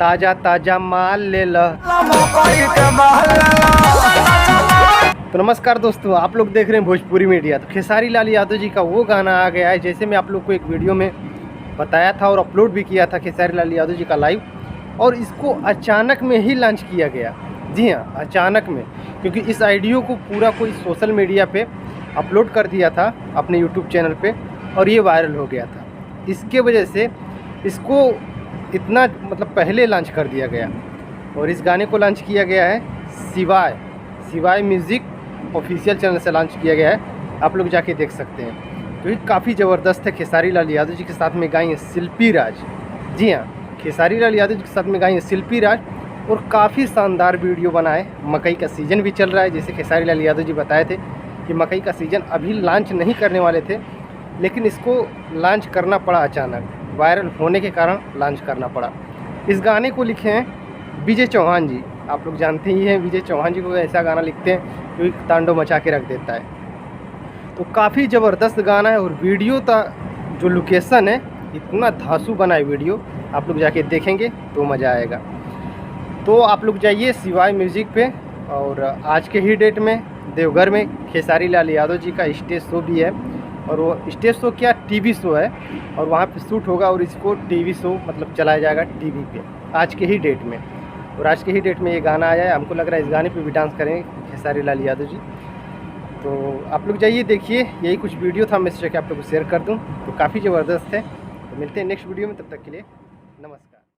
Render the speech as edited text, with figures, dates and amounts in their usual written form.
ताजा ताजा माल ले ला। तो नमस्कार दोस्तों, आप लोग देख रहे हैं भोजपुरी मीडिया। तो खेसारी लाल यादव जी का वो गाना आ गया है, जैसे मैं आप लोग को एक वीडियो में बताया था और अपलोड भी किया था खेसारी लाल यादव जी का लाइव, और इसको अचानक में ही लॉन्च किया गया। जी हाँ, अचानक में, क्योंकि इस आइडियो को पूरा कोई सोशल मीडिया पे अपलोड कर दिया था अपने यूट्यूब चैनल पे, और ये वायरल हो गया था। इसके वजह से इसको इतना पहले लॉन्च कर दिया गया, और इस गाने को लॉन्च किया गया है शिवाय म्यूज़िक ऑफिशियल चैनल से लॉन्च किया गया है। आप लोग जाके देख सकते हैं। तो ये काफ़ी ज़बरदस्त है। खेसारी लाल यादव जी के साथ में गाई है शिल्पी राज। जी हाँ, खेसारी लाल यादव जी के साथ में गाई है शिल्पी राज, और काफ़ी शानदार वीडियो बना है। मकई का सीज़न भी चल रहा है, जैसे खेसारी लाल यादव जी बताए थे कि मकई का सीज़न अभी लॉन्च नहीं करने वाले थे, लेकिन इसको लॉन्च करना पड़ा अचानक, वायरल होने के कारण लॉन्च करना पड़ा। इस गाने को लिखे हैं विजय चौहान जी। आप लोग जानते ही हैं विजय चौहान जी को, ऐसा गाना लिखते हैं जो तांडव मचा के रख देता है। तो काफ़ी ज़बरदस्त गाना है, और वीडियो का जो लोकेशन है इतना धांसू बना है वीडियो, आप लोग जाके देखेंगे तो मज़ा आएगा। तो आप लोग जाइए शिवाय म्यूज़िक पे, और आज के ही डेट में देवघर में खेसारी लाल यादव जी का स्टेज शो भी है, और वो स्टेज शो क्या टीवी शो है, और वहाँ पे शूट होगा, और इसको टीवी शो चलाया जाएगा टीवी पे आज के ही डेट में। और आज के ही डेट में ये गाना आया है। हमको लग रहा है इस गाने पे भी डांस करेंगे खेसारी लाल यादव जी। तो आप लोग जाइए देखिए, यही कुछ वीडियो था, मैं सोचा कि आप लोग को शेयर कर दूँ। तो काफ़ी ज़बरदस्त है। तो मिलते हैं नेक्स्ट वीडियो में, तब तक के लिए नमस्कार।